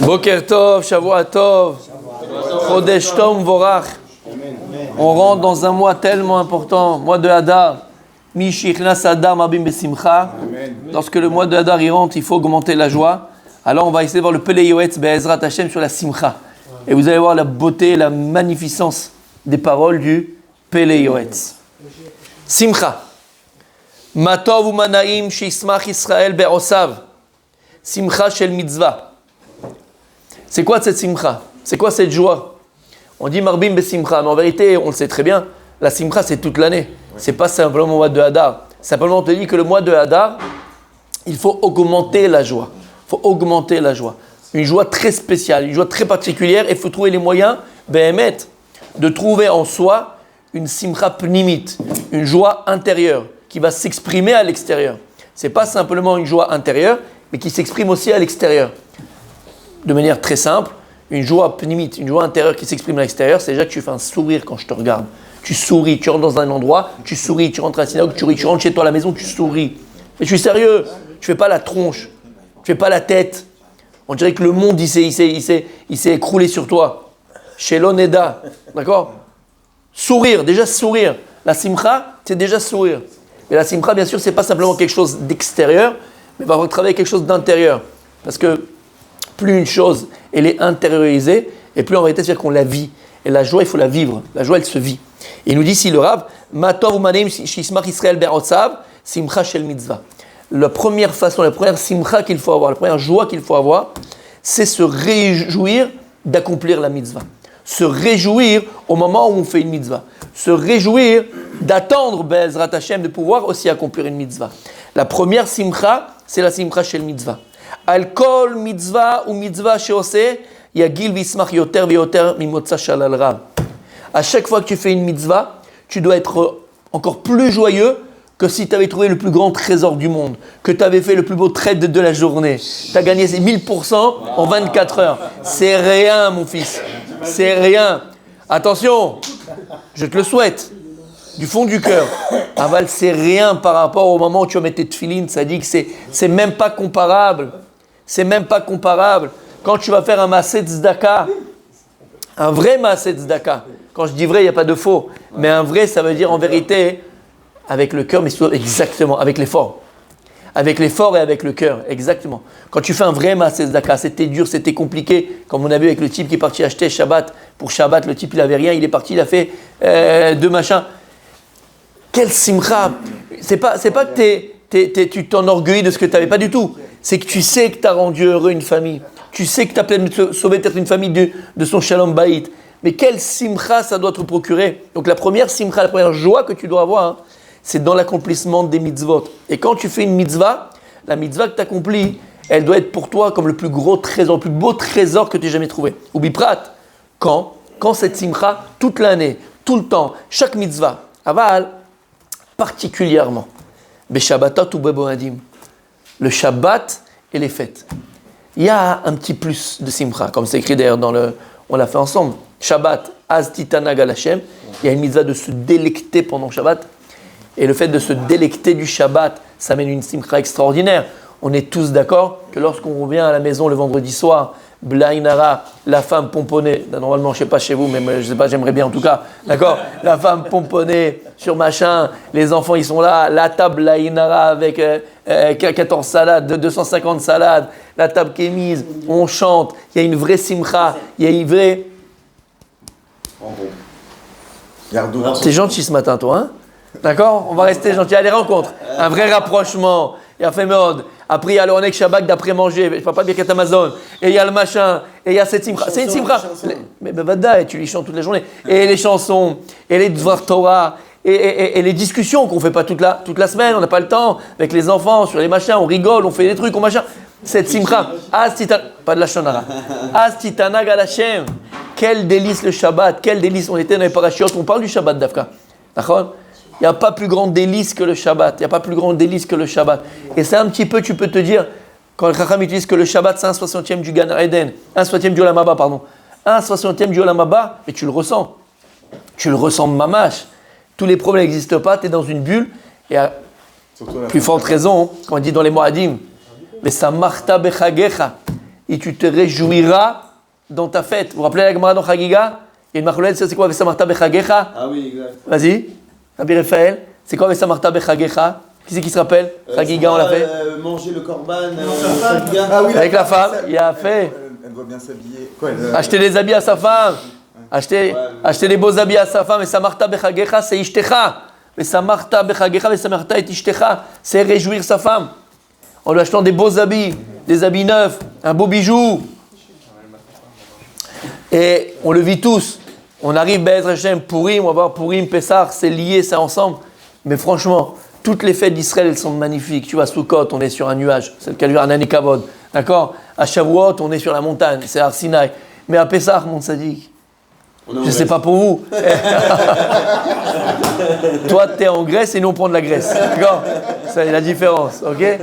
Boker Tov, Shavua Tov, Chodesh Tov Vorach. On rentre dans un mois tellement important, mois de Hadar. Mishichnas Hadar Marbim Besimcha. Lorsque le mois de Hadar y rentre, il faut augmenter la joie. Alors on va essayer de voir le Pelei Yoetz Be'ezrat Hashem sur la Simcha. Et vous allez voir la beauté, la magnificence des paroles du Pelei Yoetz. Simcha. Matov Umanaim Shismach Israël Be'osav. Simcha Shel Mitzvah. C'est quoi cette Simcha? C'est quoi cette joie? On dit Marbim Besimcha, mais en vérité, on le sait très bien, la Simcha c'est toute l'année. C'est pas simplement le mois de Hadar. Simplement on te dit que le mois de Hadar, il faut augmenter la joie. Il faut augmenter la joie. Une joie très spéciale, une joie très particulière, et il faut trouver les moyens, de trouver en soi une Simcha pnimit, une joie intérieure, qui va s'exprimer à l'extérieur. C'est pas simplement une joie intérieure, mais qui s'exprime aussi à l'extérieur. De manière très simple, une joie pnimite, une joie intérieure qui s'exprime à l'extérieur, c'est déjà que tu fais un sourire quand je te regarde. Tu souris, tu rentres dans un endroit, tu souris, tu rentres à la synagogue, tu souris, tu rentres chez toi à la maison, tu souris. Mais je suis sérieux, tu fais pas la tronche, tu fais pas la tête. On dirait que le monde, il s'est écroulé sur toi. Chez l'Oneda, d'accord? Sourire, déjà sourire. La simcha, c'est déjà sourire. Mais la simcha, bien sûr, c'est pas simplement quelque chose d'extérieur, mais va travailler quelque chose d'intérieur. Parce que plus une chose, elle est intériorisée, et plus en réalité, c'est-à-dire qu'on la vit. Et la joie, il faut la vivre. La joie, elle se vit. Et il nous dit ici le Rav, Matov Umaneim Shismach Israël Be'otsav, Simcha Shel Mitzvah. La première façon, la première simcha qu'il faut avoir, la première joie qu'il faut avoir, c'est se réjouir d'accomplir la mitzvah. Se réjouir au moment où on fait une mitzvah. Se réjouir d'attendre Be'ezrat Hashem de pouvoir aussi accomplir une mitzvah. La première simcha, c'est la simcha Shel Mitzvah. Al kol mitzvah ou mitzvah sheoseh yagil vismach yoter veyoter mimotza shalal rav. À chaque fois que tu fais une mitzvah, tu dois être encore plus joyeux que si tu avais trouvé le plus grand trésor du monde, que tu avais fait le plus beau trade de la journée. Tu as gagné 1000% en 24 heures. C'est rien, mon fils. C'est rien. Attention, je te le souhaite, du fond du cœur. Aval, c'est rien par rapport au moment où tu vas mettre tes tefilines. Ça dit que c'est même pas comparable. C'est même pas comparable. Quand tu vas faire un maaseh tzedaka, un vrai maaseh tzedaka, quand je dis vrai, il n'y a pas de faux, mais un vrai, ça veut dire en vérité, avec le cœur, mais surtout exactement, avec l'effort. Avec l'effort et avec le cœur, exactement. Quand tu fais un vrai maaseh tzedaka, c'était dur, c'était compliqué, comme on a vu avec le type qui est parti acheter Shabbat. Pour Shabbat, le type, il n'avait rien, il est parti, il a fait deux machins. Quel simcha! C'est pas que tu t'enorgueillis de ce que tu n'avais pas du tout. C'est que tu sais que tu as rendu heureux une famille. Tu sais que tu as peut-être sauvé peut-être une famille de son shalom bayit. Mais quel simcha ça doit te procurer? Donc la première simcha, la première joie que tu dois avoir, c'est dans l'accomplissement des mitzvot. Et quand tu fais une mitzvah, la mitzvah que tu accomplis, elle doit être pour toi comme le plus gros trésor, le plus beau trésor que tu aies jamais trouvé. Ou biprat, quand cette simcha, toute l'année, tout le temps, chaque mitzvah, aval, particulièrement, Beshabbatot ou Beboadim, le Shabbat et les fêtes. Il y a un petit plus de simcha, comme c'est écrit d'ailleurs on l'a fait ensemble. Shabbat, Az Titanag al Hashem. Il y a une mitzvah de se délecter pendant Shabbat. Et le fait de se délecter du Shabbat, ça mène une simcha extraordinaire. On est tous d'accord que lorsqu'on revient à la maison le vendredi soir, Blainara, la femme pomponnée, normalement je ne sais pas chez vous, mais je ne sais pas, j'aimerais bien en tout cas, d'accord, la femme pomponnée sur machin, les enfants ils sont là, la table Blainara avec 14 salades, 250 salades, la table qui est mise, on chante, il y a une vraie simcha, il y a une vraie... T'es gentil ce matin toi, hein? D'accord? On va rester gentil. Il y a les rencontres, un vrai rapprochement, il y a fait mode. Après, il y a le Onek Shabbat d'après manger, je ne parle pas bien qu'à Amazon. Et il y a le machin, et il y a cette simcha. C'est une simcha. Mais Bavada, tu les chantes toute la journée. Et les chansons, et les Dvar Torah, et les discussions qu'on ne fait pas toute la semaine, on n'a pas le temps, avec les enfants, sur les machins, on rigole, on fait des trucs, on machin. Cette simcha, pas de la shonara. Az Titanag al Hashem. Quel délice le Shabbat, quel délice. On était dans les parachutes, on parle du Shabbat d'Afka. D'accord? Il n'y a pas plus grand délice que le Shabbat. Il n'y a pas plus grand délice que le Shabbat. Et c'est un petit peu, tu peux te dire, quand le Chacham utilise que le Shabbat, c'est 1/60 du Gan Eden, 1/60 du Olam Haba, pardon. 1/60 du Olam Haba, mais tu le ressens. Tu le ressens mamash. Tous les problèmes n'existent pas, tu es dans une bulle. Et à plus forte raison, quand on dit dans les Moadim, mais ça marta bechagecha. et tu te réjouiras dans ta fête. Vous vous rappelez la Gemara dans Chagiga? Il y a une marcolette, c'est quoi Vesamarta bechagecha? Ah oui, exact. Vas-y, Rabbi Raphaël, c'est quoi Vesamarta bechagecha? Qui c'est qui se rappelle? Chagiga, on l'a fait. Manger le korban, Avec la femme, il a fait. Elle doit bien s'habiller. Acheter des habits à sa femme. Acheter des beaux habits à sa femme. Et Samarta bechagecha, c'est ishtecha. Et Samarta bechagecha, et Samarta et ishtecha, c'est réjouir sa femme. En lui achetant des beaux habits, des habits neufs, un beau bijou. Et on le vit tous. On arrive, Be'ez Hashem, Purim, on va voir Purim, Pessah, c'est lié, c'est ensemble. Mais franchement, toutes les fêtes d'Israël, elles sont magnifiques. Tu vois, Sukkot, on est sur un nuage, c'est le cas du Hanan et Kavod. D'accord? À Shavuot, on est sur la montagne, c'est Har Sinaï. Mais à Pessah, mon sadique, je ne sais pas pour vous. Toi, tu es en Grèce et nous, on prend de la Grèce. D'accord? C'est la différence, ok?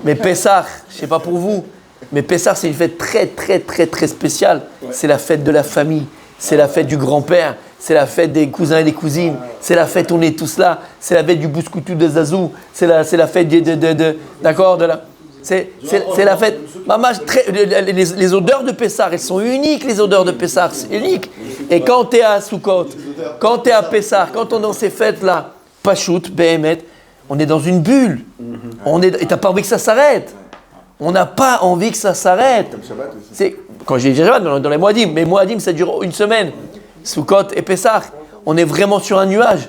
Mais Pessah, je ne sais pas pour vous, mais Pessah, c'est une fête très, très, très, très spéciale. C'est la fête de la famille, c'est la fête du grand-père, c'est la fête des cousins et des cousines, c'est la fête où on est tous là, c'est la fête du Bouskoutou de Zazou, c'est la fête d'accord, c'est la fête. Maman, les odeurs de Pessah, elles sont uniques, les odeurs de Pessah, c'est unique. Et quand tu es à Sukkot, quand tu es à Pessah, quand on est dans ces fêtes-là, Pachout, Behemet, on est dans une bulle. Et tu n'as pas envie que ça s'arrête. On n'a pas envie que ça s'arrête. Comme Shabbat aussi. Quand j'ai dit Shabbat, dans les Moadim, mais Moadim, ça dure une semaine. Sukkot et Pessah, on est vraiment sur un nuage.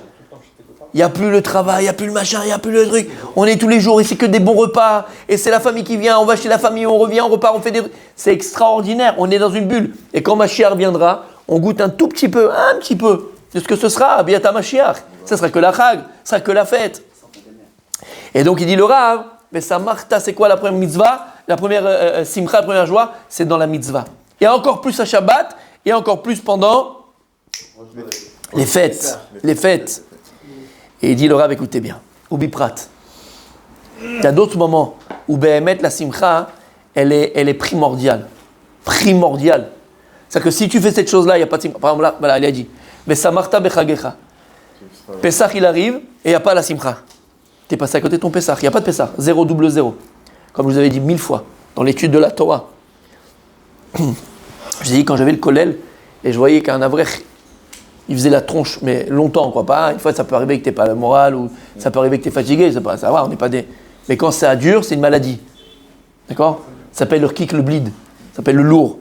Il n'y a plus le travail, il n'y a plus le machin, il n'y a plus le truc. On est tous les jours et c'est que des bons repas. Et c'est la famille qui vient, on va chez la famille, on revient, on repart, on fait des... C'est extraordinaire, on est dans une bulle. Et quand Mashiach viendra, on goûte un tout petit peu, de ce que ce sera, Biata Mashiach. Ça sera que la Chag, ça sera que la fête. Et donc il dit le Rav, mais sa Martha, c'est quoi la première mitzvah? La première simcha, la première joie, c'est dans la mitzvah. Et encore plus à Shabbat, et encore plus pendant les fêtes. Les fêtes. Et il dit le Rav, écoutez bien, Ubi Prat. Il y a d'autres moments où Behemet, la simcha, elle est primordiale. Primordiale. C'est-à-dire que si tu fais cette chose-là, il n'y a pas de simcha. Par exemple, là, voilà, il a dit, mais Samarta bechagecha. Pessah, il arrive, et il n'y a pas la simcha. Tu es passé à côté de ton Pessah. Il n'y a pas de Pessah. 0 double 0. Comme je vous avais dit 1000 fois dans l'étude de la Torah. Je vous ai dit, quand j'avais le kollel, et je voyais qu'un avrech, il faisait la tronche, mais longtemps, quoi. Pas, une fois, ça peut arriver que tu n'es pas le moral, ou ça peut arriver que tu es fatigué, ça va, on n'est pas des... Mais quand ça dure, c'est une maladie. D'accord? Ça s'appelle le kick, le bleed. Ça s'appelle le lourd.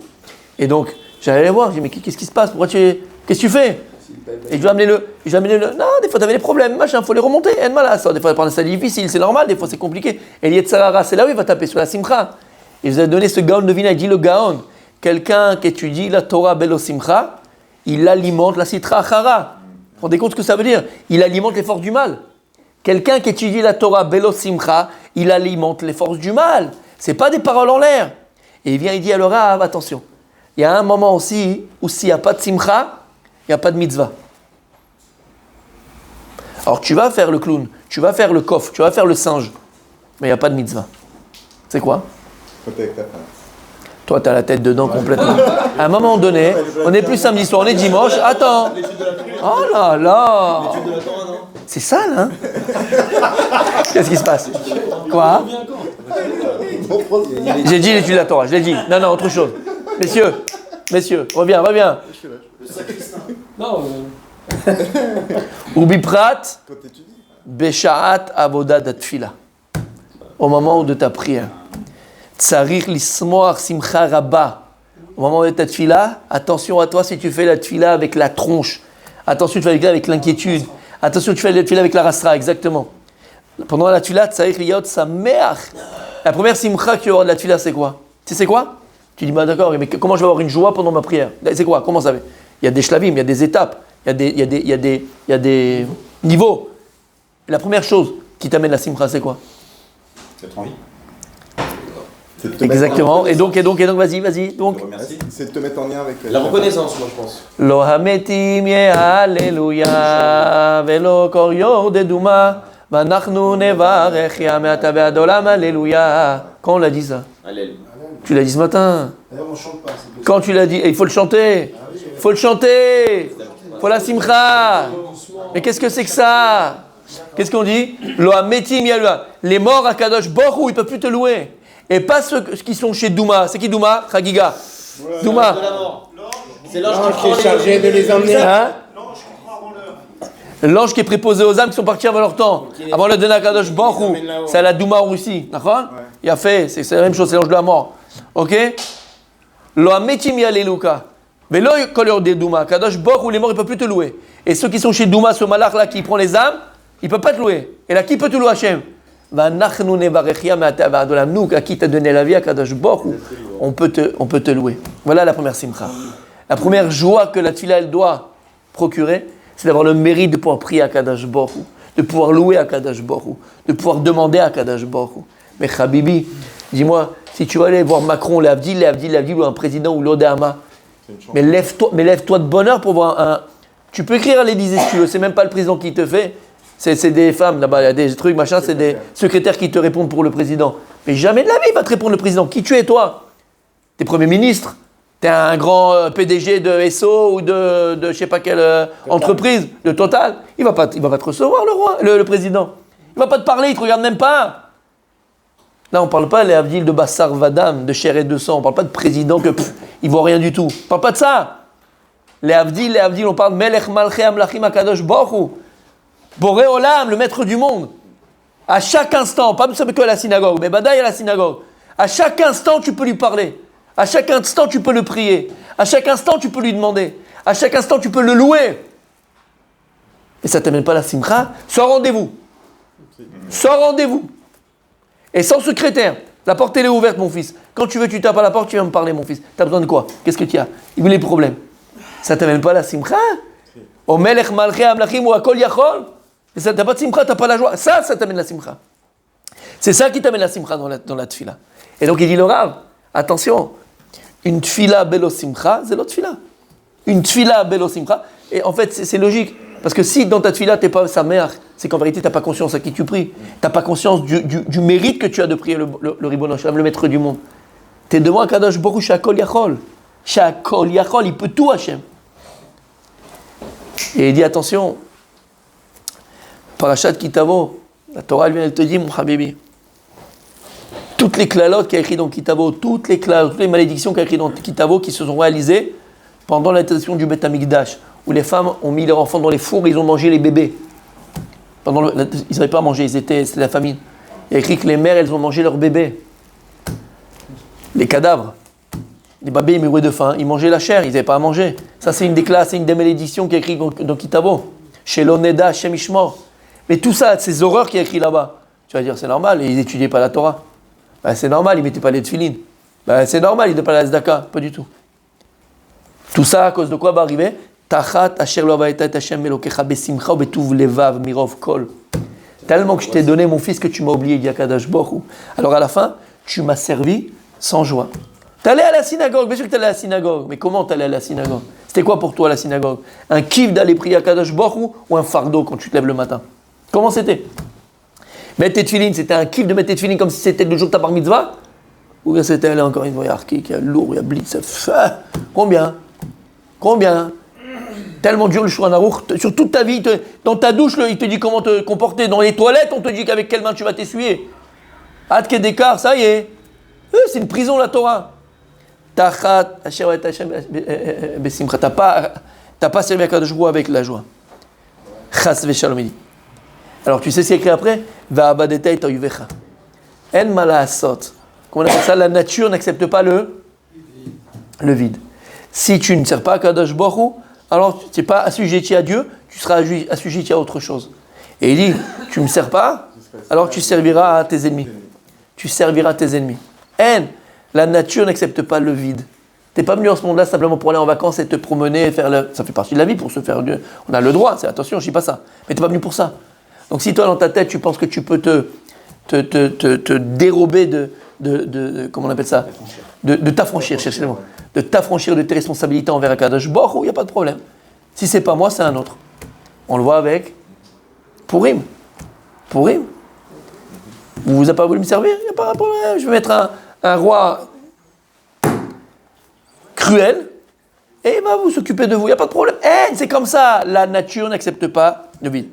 Et donc, j'allais les voir, je dis, mais qu'est-ce qui se passe? Qu'est-ce que tu fais? Et je vais amener le. Non, des fois, tu avais des problèmes, machin, il faut les remonter. Des fois, c'est difficile, c'est normal, des fois, c'est compliqué. Et l'Yetzarara, c'est là où il va taper sur la simcha. Et je vous ai donné ce gaon de vina, il dit le gaon. Quelqu'un qui étudie la Torah belo simcha, il alimente la sitra achara. Vous vous rendez compte ce que ça veut dire? Il alimente les forces du mal. Quelqu'un qui étudie la Torah belo simcha, il alimente les forces du mal. C'est pas des paroles en l'air. Et il vient, il dit à le Rav, attention. Il y a un moment aussi où s'il n'y a pas de simcha, il n'y a pas de mitzvah. Alors tu vas faire le clown, tu vas faire le coffre, tu vas faire le singe, mais il n'y a pas de mitzvah. C'est quoi? Avec ta femme. Toi, tu as la tête dedans complètement. À un moment donné, on n'est plus samedi soir, on est dimanche. Attends. Oh là là. L'étude de la Torah, non? C'est sale, hein? Qu'est-ce qui se passe? Quoi? J'ai dit l'étude de la Torah, je l'ai dit. Non, autre chose. Messieurs, reviens. Non, Ubi prat, Quand t'étudies. beshaat avodat datfila. Au moment de ta prière. Tsarich lismoach simcha rabba. Au moment de ta tfila, attention à toi si tu fais la tfila avec la tronche. Attention, tu fais la tfila avec l'inquiétude. Attention, tu fais la tfila avec la rasra, exactement. Pendant la tfila, tsarich liyot sameach. La première simcha que tu vas avoir de la tfila, c'est quoi? Tu sais c'est quoi? Tu dis, bah d'accord, mais comment je vais avoir une joie pendant ma prière? C'est quoi? Comment ça va? Il y a des shlavim, il y a des étapes, il y a des niveaux. Et la première chose qui t'amène la simcha, c'est quoi? C'est trop envie. Exactement. Et donc, vas-y. Donc. C'est de te mettre en lien avec La reconnaissance, moi, je pense. Lo hametim ye alléluia, velo koryor de douma, vanachnu nevarech ya me'ata ve'ad olam alléluia. Quand on l'a dit ça? Alléluia. Tu l'as dit ce matin. d'ailleurs, on chante pas. C'est Quand tu l'as dit, et il faut le chanter. Il faut le chanter. Il faut la simcha. Mais qu'est-ce que c'est que ça? Qu'est-ce qu'on dit? Lo hametim ye alléluia. Les morts à Kadosh Borou, ils ne peuvent plus te louer. Et pas ceux qui sont chez Douma. C'est qui Douma? Chagiga. Douma. De la mort. C'est l'ange L'ange qui qui est prend chargé de les emmener. Hein? L'ange qui est préposé aux âmes qui sont partis avant leur temps. Avant le donner à Kadosh Baruch Hu. C'est la Douma en Russie. D'accord? Il a fait. C'est la même chose. C'est l'ange de la mort. Ok? Lo ametim yaleluka. Mais là, quand leur dit Douma, Kadosh Baruch Hu, les morts, ils ne peuvent plus te louer. Et ceux qui sont chez Douma, ce malach là qui prend les âmes, il ne peut pas te louer. Et là, qui peut te louer Hachem? Nous, à qui t'a donné la vie, à Kadosh Baruch Hu, on peut te louer. Voilà la première simcha. La première joie que la tefila elle doit procurer, c'est d'avoir le mérite de pouvoir prier à Kadosh Baruch Hu, de pouvoir louer à Kadosh Baruch Hu, de pouvoir demander à Kadosh Baruch Hu. Mais Habibi, dis-moi, si tu vas aller voir Macron, l'Avdil, ou un président ou l'Odama, mais lève-toi de bonheur pour voir un. Tu peux écrire à l'Élysée si tu veux, c'est même pas le président qui te fait. C'est des femmes là-bas, il y a des trucs, machin, c'est des secrétaires qui te répondent pour le président. Mais jamais de la vie il va te répondre le président. Qui tu es, toi? T'es Premier ministre? T'es un grand PDG de SO ou de je sais pas quelle entreprise, de Total? Il va pas te recevoir, le président. Il va pas te parler, il te regarde même pas. Là, on parle pas, les Avdil, de Bassar Vadam, de chair et de sang. On parle pas de président que il voit rien du tout. On parle pas de ça. Les Avdil, on parle Melech Malchei Amlachim Akadosh Baruch Hu. Boré Olam, le maître du monde. À chaque instant, pas seulement que à la synagogue, mais Badaï à la synagogue. À chaque instant, tu peux lui parler. À chaque instant, tu peux le prier. À chaque instant, tu peux lui demander. À chaque instant, tu peux le louer. Et ça ne t'amène pas la simcha? Sans rendez-vous. Sans rendez-vous. Et sans secrétaire. La porte, elle est ouverte, mon fils. Quand tu veux, tu tapes à la porte, tu viens me parler, mon fils. Tu as besoin de quoi? Qu'est-ce que tu as? Il veut les problèmes. Ça ne t'amène pas la simcha? O melech malchei amlachim ou akol yachol? Et ça, tu n'as pas de simcha, tu n'as pas la joie. Ça t'amène la simcha. C'est ça qui t'amène la simcha dans la tfila. Et donc, il dit le Rav, attention, une tfila belo simcha, c'est l'autre tfila. Une tfila belo simcha. Et en fait, c'est logique. Parce que si dans ta tfila, tu n'es pas sa mère, c'est qu'en vérité, tu n'as pas conscience à qui tu pries. Tu n'as pas conscience du mérite que tu as de prier le Ribono Shel Olam, le maître du monde. Tu es devant un Kadosh Baruch Hu, Shakol Yachol. Shakol Yachol, il peut tout, Hachem. Et il dit, attention, Parashat Kitavo, la Torah, elle vient, elle te dit, mon Habibi, toutes les klalotes qu'il y a écrit dans Kitavo, toutes les malédictions qu'il y a écrit dans Kitavo qui se sont réalisées pendant l'interdiction du Beth Amikdash, où les femmes ont mis leurs enfants dans les fours et ils ont mangé les bébés. Ils n'avaient pas à manger, c'était la famine. Il y a écrit que les mères, elles ont mangé leurs bébés. Les cadavres. Les bébés, ils mouraient de faim, ils mangeaient la chair, ils n'avaient pas à manger. Ça, c'est une des classes, c'est une des malédictions qui est écrite dans Kitavo. Chez l'Oneda, chez Mishmor. Mais tout ça, ces horreurs qu'il y a écrit là-bas, tu vas dire, c'est normal, ils n'étudiaient pas la Torah. Ben, c'est normal, ils ne mettaient pas les tefilines. Ben, c'est normal, ils ne mettaient pas la Zdaka. Pas du tout. Tout ça, à cause de quoi va arriver? Tachat asher lo avaita et Hashem elokecha besimcha betuv levav mirov kol. Tellement que je t'ai donné mon fils que tu m'as oublié, dit Akadosh Baruch Hu. Alors à la fin, tu m'as servi sans joie. T'allais à la synagogue, bien sûr que t'allais à la synagogue. Mais comment t'allais à la synagogue? C'était quoi pour toi la synagogue? Un kiff d'aller prier à Akadosh Baruch Hu ou un fardeau quand tu te lèves le matin? Comment c'était? Mettre tes tefilines, c'était un kiff de mettre tes tefilines comme si c'était le jour de ta bar mitzvah? Ou bien c'était aller encore une fois, il y a Arkik, il y a lourd, il y a blitz. Combien? Tellement dur le Shulchan Aruch. Sur toute ta vie, dans ta douche, il te dit comment te comporter. Dans les toilettes, on te dit qu'avec quelle main tu vas t'essuyer. Ad Kedekar, ça y est. C'est une prison la Torah. Tachat, Asher Hashem besimcha. T'as pas servi à Kadosh Baruch Hu avec la joie. Chas v'shalom, il dit. Alors tu sais ce qu'il y a écrit après? Va'abadeta et ta'uvecha. En malaasot. Comment on appelle ça? La nature n'accepte pas le vide. Si tu ne sers pas à Kadosh Baruch Hu, alors tu n'es pas assujetti à Dieu, tu seras assujetti à autre chose. Et il dit, tu ne me sers pas, alors tu serviras à tes ennemis. Tu serviras à tes ennemis. La nature n'accepte pas le vide. Tu n'es pas venu en ce monde-là simplement pour aller en vacances et te promener, ça fait partie de la vie pour se faire Dieu. On a le droit, attention, je ne dis pas ça. Mais tu n'es pas venu pour ça. Donc si toi dans ta tête tu penses que tu peux te dérober comment on appelle ça? De t'affranchir, cherchez le mot. De t'affranchir de tes responsabilités envers Akadosh Baruch Hu, il n'y a pas de problème. Si c'est pas moi, c'est un autre. On le voit avec Purim. Vous n'avez pas voulu me servir? Il n'y a pas de problème. Je vais mettre un roi cruel et il va vous s'occuper de vous. Il n'y a pas de problème. C'est comme ça. La nature n'accepte pas le vide.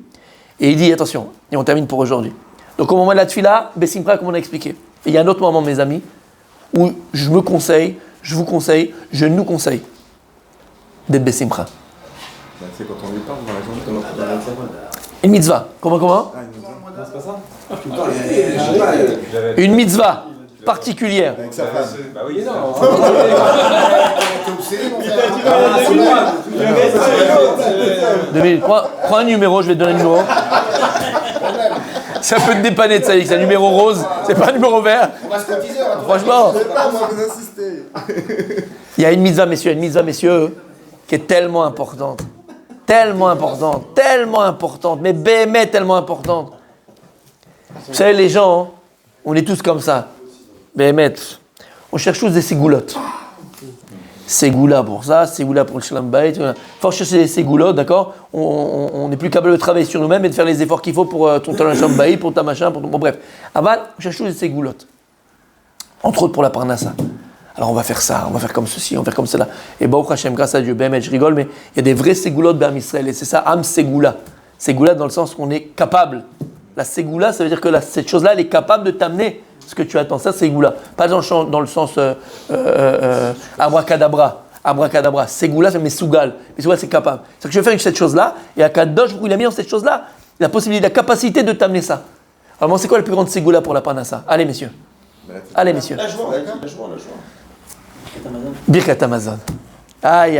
Et il dit, attention, et on termine pour aujourd'hui. Donc au moment de la tefila, Besimcha, comme on a expliqué. Et il y a un autre moment, mes amis, où je me conseille, je vous conseille, je nous conseille d'être Bessimcha. C'est quand on lui parle dans la journée, dans la semaine. Une mitzvah. Comment Ah, une mitzvah. Non, c'est pas ça. Une mitzvah particulière. Avec sa femme. Bah oui, non. T'es obsédé, mon frère. 2 minutes. Prends un numéro, je vais te donner un numéro. Ça peut te dépanner de ça, c'est un numéro rose, c'est pas un numéro vert. On va se cotiser. on va- Franchement, Je sais pas, moi, vous insistez. il y a une mitzvah, messieurs, qui est tellement importante. Tellement importante, mais bémet tellement importante. Vous savez, les gens, hein, on est tous comme ça. Bémet, on cherche tous des ségoulottes. Ségoula pour ça, ségoula pour le shalom bayit. Il faut chercher des ségoulottes, d'accord? On n'est plus capable de travailler sur nous-mêmes et de faire les efforts qu'il faut pour ton shalom bayit, pour ta machin, pour ton... Bon, bref. Aval, on cherche tous des ségoulottes. Entre autres pour la parnassa. Alors on va faire ça, on va faire comme ceci, on va faire comme cela. Et Baruch Hashem, grâce à Dieu, Bémet, je rigole, mais il y a des vrais ségoulottes d'Am Israël. Et c'est ça, Am Ségoula. Ségoula dans le sens qu'on est capable. La ségoula, ça veut dire que cette chose-là, elle est capable de t'amener ce que tu attends. Ça, ségoula. Pas dans le sens abracadabra. Abracadabra. Ségoula, c'est Mesougal. Mesougal, c'est capable. C'est que je vais faire cette chose-là, et à Kadosh, il a mis dans cette chose-là la possibilité, la capacité de t'amener ça. Alors, c'est quoi la plus grande ségoula pour la parnassa? Allez, messieurs. Allez, messieurs. La joie, d'accord. La joie. Birkat Amazon. Aïe.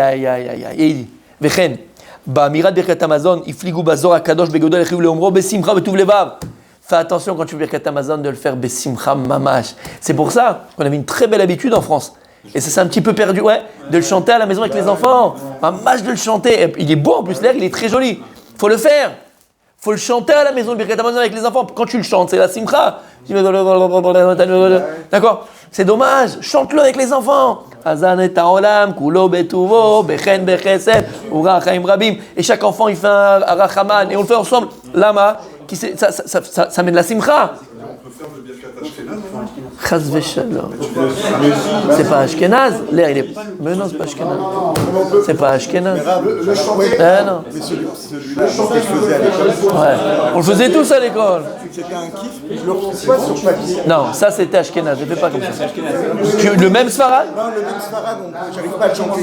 Et il dit, Vechen, Bamirat Birkat Amazon, Ifligu Bazor Akadosh Begodol Echiv Leomro, Besimcha Betuv Levav. Fais attention quand tu fais Birkat Amazon de le faire Besimcha Mamash. C'est pour ça qu'on avait une très belle habitude en France. Et ça s'est un petit peu perdu, ouais, de le chanter à la maison avec les enfants. Mamash de le chanter. Et il est beau en plus, l'air, il est très joli. Faut le faire. Faut le chanter à la maison, Birkat Amazon avec les enfants. Quand tu le chantes, c'est la Simcha. D'accord? C'est dommage, chante-le avec les enfants. Azan et Taolam, Kulo Betuvo, Bechen Bechesed, Ura Chaim Rabim. Et chaque enfant, il fait un Arachaman. Et on le fait ensemble. Lama, ça mène la Simcha. Chaz Veshalom. C'est pas Ashkenaz. L'air, il est. Mais non, c'est pas Ashkenaz. C'est pas Ashkenaz. Le chanter. Non. Mais celui-là, ce que je faisais à l'école, Ouais. On le faisait tous à l'école. c'était un kiff. Je le retrouve pas sur papier. Non, ça c'était Ashkenaz. Ne fais pas comme ça. Le même Sfarad? Non, le même Sfarad, j'arrive pas à le chanter.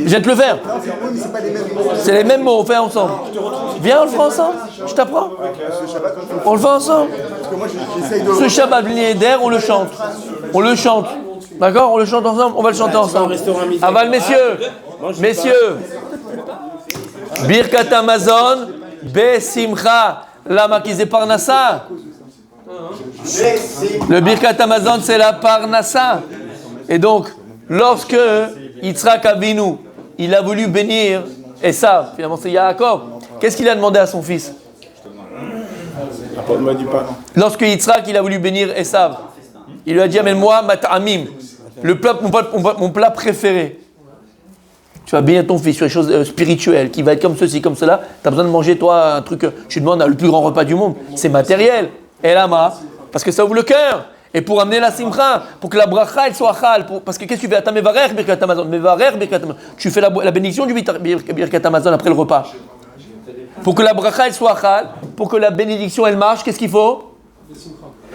Je vais te le faire. Oui, mais c'est pas les mêmes mots. C'est les mêmes mots, on fait ensemble. Viens, on le fait ensemble. Je t'apprends. Ce Shabbat, On le fait ensemble. parce que moi, j'essaye de. Ce Shabbat d'air, on le chante. On le chante. D'accord? On le chante ensemble. On va le chanter ensemble. Aval, messieurs. Messieurs. Birkat Amazon, Besimcha, Lama Kizé Parnassa. Le Birkat Amazon, c'est la Parnassa. Et donc, lorsque Yitzhak Avinu, il a voulu bénir Esav, finalement c'est Yaakov, qu'est-ce qu'il a demandé à son fils? Lorsque Yitzhak, il a voulu bénir Esav, il lui a dit, amène-moi mat'amim, mon plat préféré. Tu vas bénir ton fils sur les choses spirituelles, qui va être comme ceci, comme cela. Tu as besoin de manger, toi, un truc, tu demandes le plus grand repas du monde. C'est matériel. Et là, parce que ça ouvre le cœur. Et pour amener la simcha, pour que la bracha, elle soit chal. Parce que qu'est-ce que tu fais? Attends, mevarech birkat Amazon. Mevarech birkat Amazon. Tu fais la bénédiction du birkat Amazon après le repas. Pour que la bracha, elle soit chal, pour que la bénédiction, elle marche, qu'est-ce qu'il faut?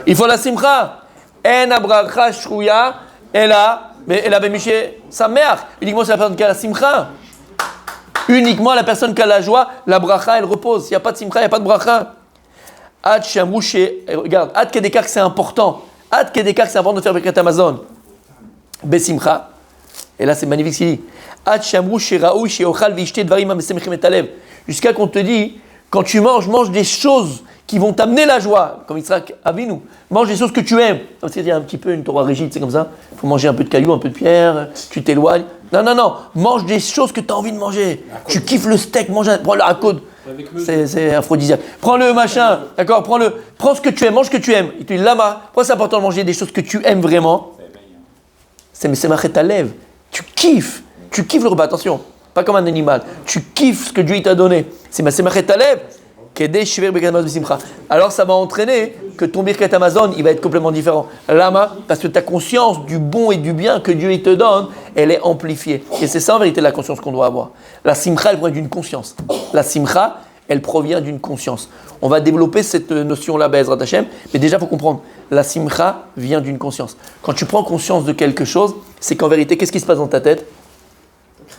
Il faut la simcha. En abracha shrouya, elle a bémiché sa mère. Uniquement c'est la personne qui a la simcha. Uniquement la personne qui a la joie, la bracha, elle repose. S'il n'y a pas de simcha, il n'y a pas de bracha. Ad shamrouché, regarde, ad kedekar, c'est important. Ad kedekar, c'est important de faire birkat Amazon. Besimcha. Et là, c'est magnifique ce qu'il dit. Ad shamrouché raoui sheochal vishte dvarim amesemechim et alev. Jusqu'à qu'on te dit, quand tu manges, mange des choses qui vont t'amener la joie, comme Yitzhak Avinu. Mange des choses que tu aimes. Il y a un petit peu une Torah rigide, c'est comme ça. Il faut manger un peu de cailloux, un peu de pierre, tu t'éloignes. Non. Mange des choses que tu as envie de manger. Tu kiffes le steak, prends le hakod. C'est aphrodisiaque. Prends le machin, d'accord? Prends ce que tu aimes, mange ce que tu aimes. Il te dit, lama, pourquoi c'est important de manger des choses que tu aimes vraiment? C'est machet à lèvres. Tu kiffes le repas, attention. Pas comme un animal. Tu kiffes ce que Dieu t'a donné. C'est machet à lèvres. Alors ça va entraîner que ton birkat Amazon, il va être complètement différent. Lama, parce que ta conscience du bon et du bien que Dieu il te donne, elle est amplifiée. Et c'est ça en vérité la conscience qu'on doit avoir. La simcha, elle provient d'une conscience. La simcha, elle provient d'une conscience. On va développer cette notion-là, Be'ezrat Hashem. Mais déjà, il faut comprendre, la simcha vient d'une conscience. Quand tu prends conscience de quelque chose, c'est qu'en vérité, qu'est-ce qui se passe dans ta tête?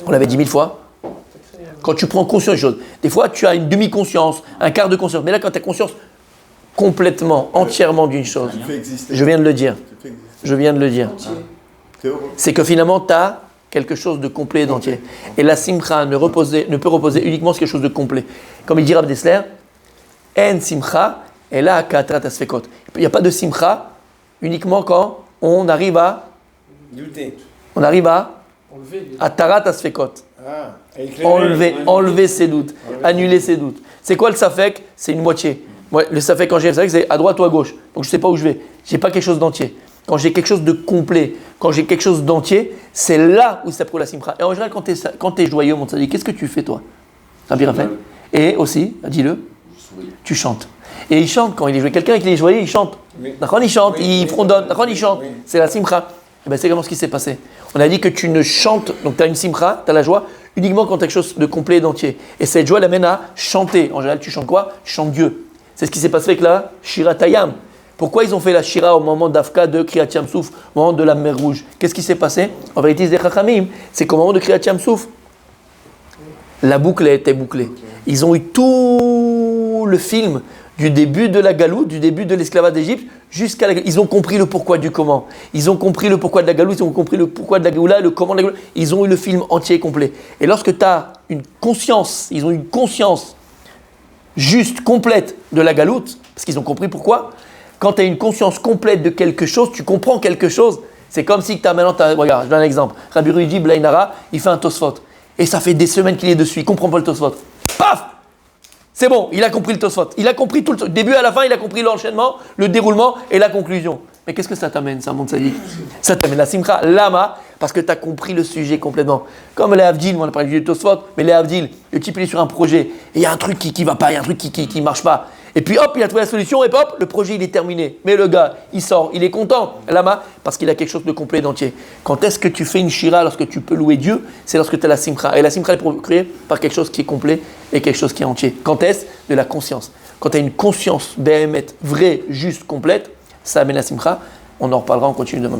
On l'avait dit 1000 fois. Quand tu prends conscience des choses, des fois, tu as une demi-conscience, un quart de conscience. Mais là, quand tu as conscience complètement, entièrement d'une chose, je viens de le dire. Je viens de le dire. C'est que finalement, tu as quelque chose de complet et d'entier. Et la simcha ne peut reposer uniquement sur quelque chose de complet. Comme il dit Rav Dessler, en simcha, et là, katrat asfekot. Il n'y a pas de simcha uniquement quand on arrive à tarat asfekot. Enlever ses doutes, annuler ses doutes. C'est quoi le safek? C'est une moitié. Moi, le safek, quand j'ai le safek, c'est à droite ou à gauche. Donc je ne sais pas où je vais. Je n'ai pas quelque chose d'entier. Quand j'ai quelque chose de complet, quand j'ai quelque chose d'entier, c'est là où ça prouve la simcha. Et en général, quand tu es joyeux, mon tzaddik, qu'est-ce que tu fais toi, Rabbi Raphaël? Et aussi, dis-le, tu chantes. Et il chante quand il est joyeux. Quelqu'un qui est joyeux, il chante. D'accord, il chante, il fredonne. D'accord, il chante. C'est la simcha. Et bien, c'est comment ce qui s'est passé. On a dit que tu ne chantes, donc tu as une simcha, tu as la joie, uniquement quand tu as quelque chose de complet et d'entier. Et cette joie l'amène à chanter. En général, tu chantes quoi? Tu chantes Dieu. C'est ce qui s'est passé avec la Shira Tayam. Pourquoi ils ont fait la Shira au moment d'Afka de Kriyat Yam-Souf, au moment de la mer Rouge? Qu'est-ce qui s'est passé? En vérité, c'est des Chachamim. C'est qu'au moment de Kriyat Yam-Souf, la boucle a été bouclée. Ils ont eu tout le film du début de la galoute, du début de l'esclavage d'Égypte, jusqu'à la galoute. Ils ont compris le pourquoi du comment. Ils ont compris le pourquoi de la galoute, ils ont compris le pourquoi de la Géoula, le comment de la galoute. Ils ont eu le film entier et complet. Et lorsque tu as une conscience, ils ont une conscience juste, complète de la galoute, parce qu'ils ont compris pourquoi. Quand tu as une conscience complète de quelque chose, tu comprends quelque chose. C'est comme si tu as maintenant, regarde, je donne un exemple. Rabbi Rudi Blainara, il fait un Tosfot. Et ça fait des semaines qu'il est dessus, il ne comprend pas le Tosfot. Paf! C'est bon, il a compris le Tosfot. Il a compris tout le début à la fin, il a compris l'enchaînement, le déroulement et la conclusion. Mais qu'est-ce que ça t'amène, ça, mon tzaddik? Ça t'amène la simcha, lama, parce que tu as compris le sujet complètement. Comme les Avdil, on a parlé du Tosfot, mais les Avdil, le type il est sur un projet, et il y a un truc qui ne va pas, il y a un truc qui ne marche pas. Et puis hop, il a trouvé la solution, et hop, le projet il est terminé. Mais le gars, il sort, il est content, lama, parce qu'il a quelque chose de complet, d'entier. Quand est-ce que tu fais une shira lorsque tu peux louer Dieu? C'est lorsque tu as la simcha. Et la simcha est procurée par quelque chose qui est complet et quelque chose qui est entier. Quand est-ce? De la conscience. Quand tu as une conscience béhémet, vraie, juste, complète, ça amène la simcha. On en reparlera, on continue demain.